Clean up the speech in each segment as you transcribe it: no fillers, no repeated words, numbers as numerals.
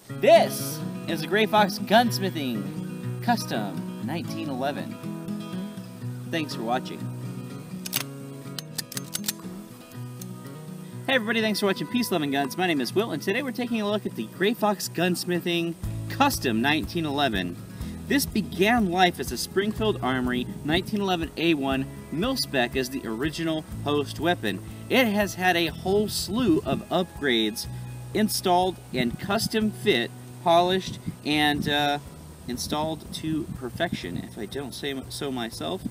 This is a Gray Fox Gunsmithing Custom 1911. Thanks for watching. Hey everybody, thanks for watching Peace, Love, and Guns. My name is Will, and today we're taking a look at the Gray Fox Gunsmithing Custom 1911. This began life as a Springfield Armory 1911 A1 mil-spec as the original host weapon. It has had a whole slew of upgrades installed and custom fit, polished, and installed to perfection, if I don't say so myself.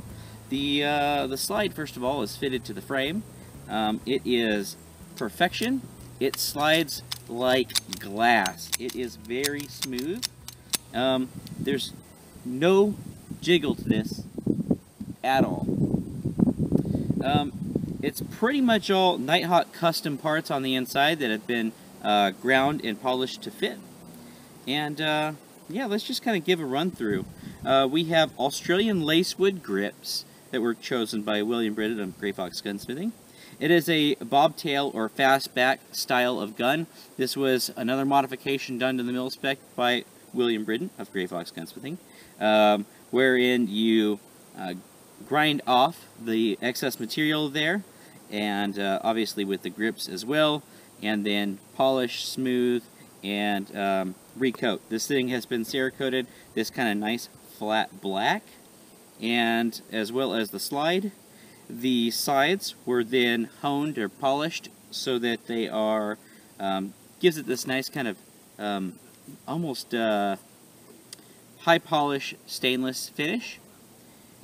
The slide, first of all, is fitted to the frame. It is perfection. It slides like glass. It is very smooth. There's no jiggle to this at all. It's pretty much all Nighthawk custom parts on the inside that have been ground and polished to fit. And yeah, let's just kind of give a run through. We have Australian lacewood grips that were chosen by William Briddon of Gray Fox Gunsmithing. It is a bobtail or fastback style of gun. This was another modification done to the mil-spec by William Briddon of Gray Fox Gunsmithing, wherein you grind off the excess material there, and obviously with the grips as well, and then polish, smooth, and recoat. This thing has been Cerakoted this kind of nice flat black, and as well as the slide. The sides were then honed or polished so that they are, gives it this nice kind of almost high polish stainless finish.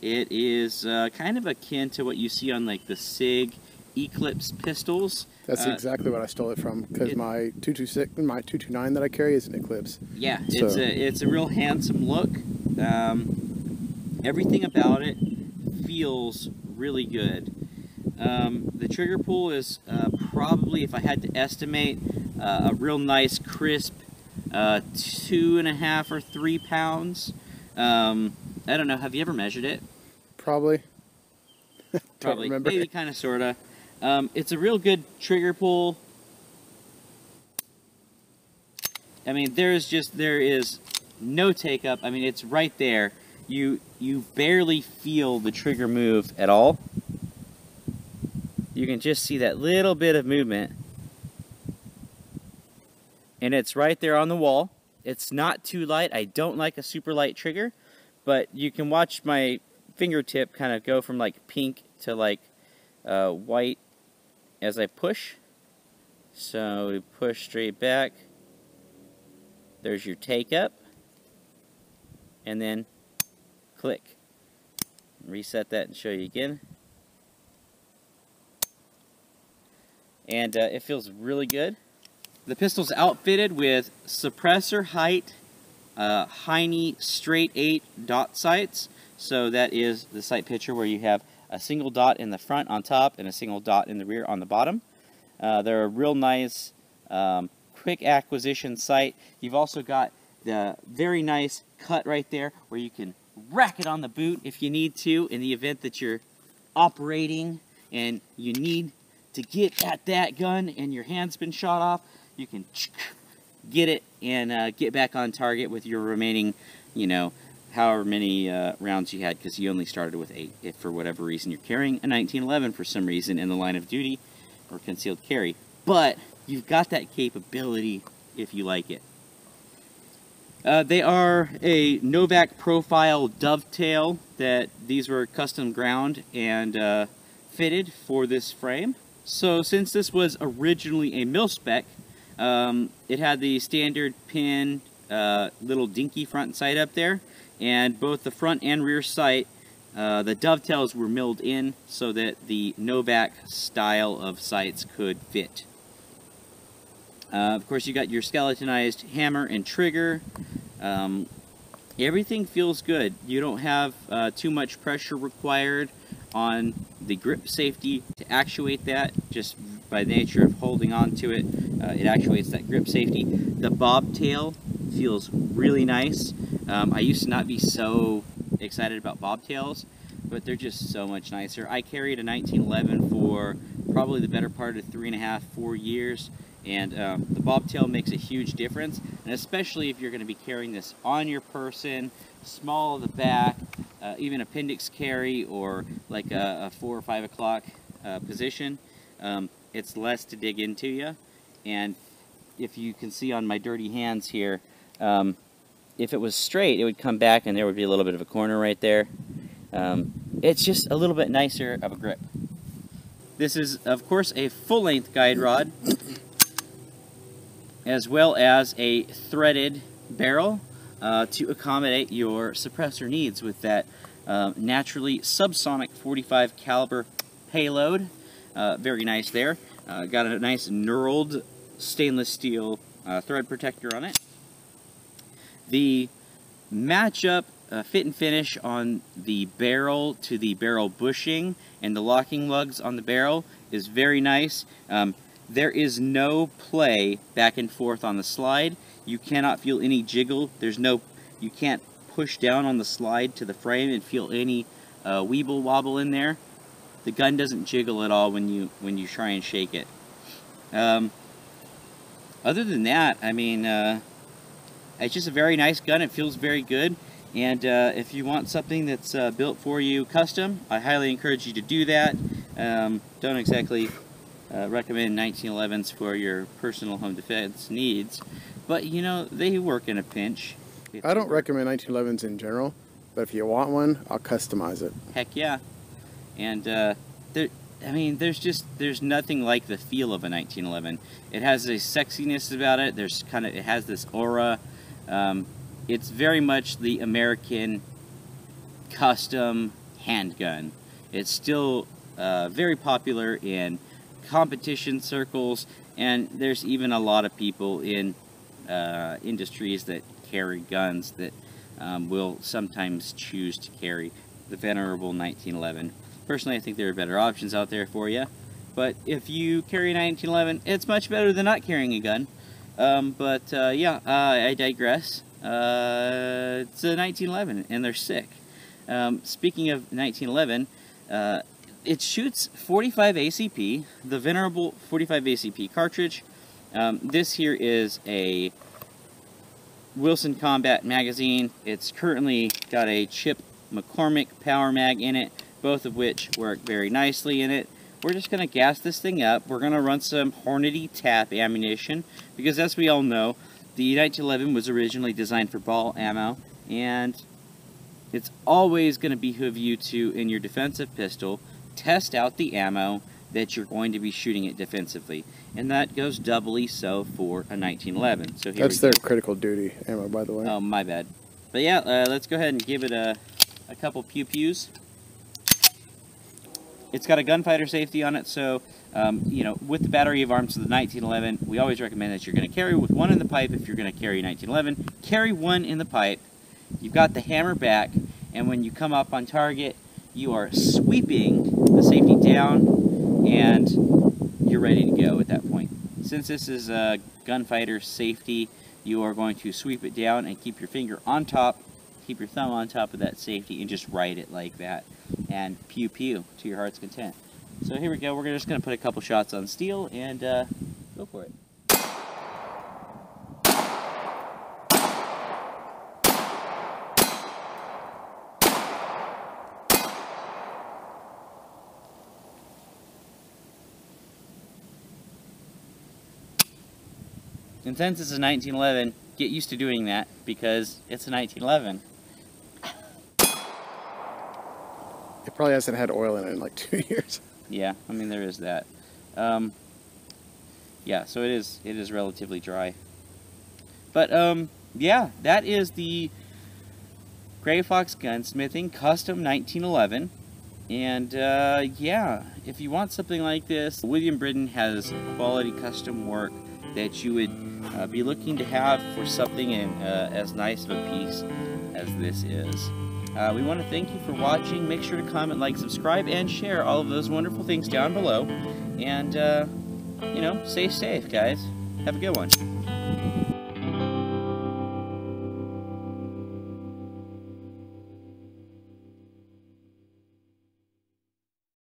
It is kind of akin to what you see on like the SIG Eclipse pistols. That's exactly what I stole it from, because my 226 and my 229 that I carry is an Eclipse. Yeah, so it's a real handsome look. Everything about it feels really good. The trigger pull is probably, if I had to estimate, a real nice crisp 2.5 or 3 pounds. I don't know. Have you ever measured it? Probably. Probably. Maybe kind of, sort of. It's a real good trigger pull. I mean, there is no take up. I mean, it's right there. You barely feel the trigger move at all. You can just see that little bit of movement. And it's right there on the wall. It's not too light. I don't like a super light trigger, but you can watch my fingertip kind of go from like pink to like white as I push. So we push straight back. There's your take up. And then click. Reset that and show you again. And it feels really good. The pistol's outfitted with suppressor height, Heine straight 8 dot sights. So that is the sight picture where you have a single dot in the front on top and a single dot in the rear on the bottom. They're a real nice quick acquisition sight. You've also got the very nice cut right there where you can rack it on the boot if you need to, in the event that you're operating and you need to get at that gun and your hand's been shot off. You can get it and get back on target with your remaining, you know, however many rounds you had, because you only started with 8. If for whatever reason you're carrying a 1911 for some reason in the line of duty or concealed carry. But you've got that capability if you like it. They are a Novak profile dovetail. That these were custom ground and fitted for this frame. So since this was originally a mil-spec, it had the standard pin little dinky front sight up there, and both the front and rear sight, the dovetails were milled in so that the Novak style of sights could fit. Of course, you got your skeletonized hammer and trigger. Everything feels good. You don't have too much pressure required on the grip safety to actuate that. Just by the nature of holding on to it, it actuates that grip safety. The bobtail feels really nice. I used to not be so excited about bobtails, but they're just so much nicer. I carried a 1911 for probably the better part of 3.5, 4 years, And the bobtail makes a huge difference, and especially if you're going to be carrying this on your person, small of the back, even appendix carry, or like a 4 or 5 o'clock position, it's less to dig into you. And if you can see on my dirty hands here, if it was straight, it would come back and there would be a little bit of a corner right there. It's just a little bit nicer of a grip. This is, of course, a full-length guide rod, as well as a threaded barrel to accommodate your suppressor needs with that naturally subsonic 45 caliber payload. Very nice there. Got a nice knurled stainless steel thread protector on it. The matchup fit and finish on the barrel to the barrel bushing and the locking lugs on the barrel is very nice. There is no play back and forth on the slide. You cannot feel any jiggle. You can't push down on the slide to the frame and feel any weeble wobble in there. The gun doesn't jiggle at all when you try and shake it. Other than that, I mean, it's just a very nice gun. It feels very good. And if you want something that's built for you custom, I highly encourage you to do that. Don't exactly recommend 1911s for your personal home defense needs, but you know, they work in a pinch. I don't recommend 1911s in general, but if you want one, I'll customize it. Heck yeah. And I mean, there's nothing like the feel of a 1911. It has a sexiness about it. It has this aura. It's very much the American custom handgun. It's still very popular in competition circles, and there's even a lot of people in industries that carry guns that will sometimes choose to carry the venerable 1911. Personally, I think there are better options out there for you, but if you carry a 1911, it's much better than not carrying a gun. Yeah, I digress. It's a 1911, and they're sick. Speaking of 1911, it shoots 45 ACP, the venerable 45 ACP cartridge. This here is a Wilson Combat magazine. It's currently got a Chip McCormick Power Mag in it, both of which work very nicely in it. We're just going to gas this thing up. We're going to run some Hornady tap ammunition, because as we all know, the 1911 was originally designed for ball ammo, and it's always going to behoove you to, in your defensive pistol, test out the ammo that you're going to be shooting it defensively. And that goes doubly so for a 1911. So here That's their critical duty ammo, by the way. Oh, my bad. But yeah, let's go ahead and give it a couple pew-pews. It's got a gunfighter safety on it, so you know, with the battery of arms of the 1911, we always recommend that you're going to carry with one in the pipe. If you're going to carry 1911, carry one in the pipe. You've got the hammer back, and when you come up on target, you are sweeping the safety down, and you're ready to go at that point. Since this is a gunfighter safety, you are going to sweep it down and keep your finger on top, keep your thumb on top of that safety, and just ride it like that. And pew pew to your heart's content. So here we go. We're just going to put a couple shots on steel and go for it. And since it's a 1911, get used to doing that because it's a 1911. It probably hasn't had oil in it in like 2 years. Yeah, I mean, there is that. Yeah, so it is relatively dry. But yeah, that is the Gray Fox Gunsmithing Custom 1911. And yeah, if you want something like this, William Briddon has quality custom work that you would be looking to have for something as nice of a piece as this is. We want to thank you for watching. Make sure to comment, like, subscribe, and share all of those wonderful things down below. And, you know, stay safe, guys. Have a good one.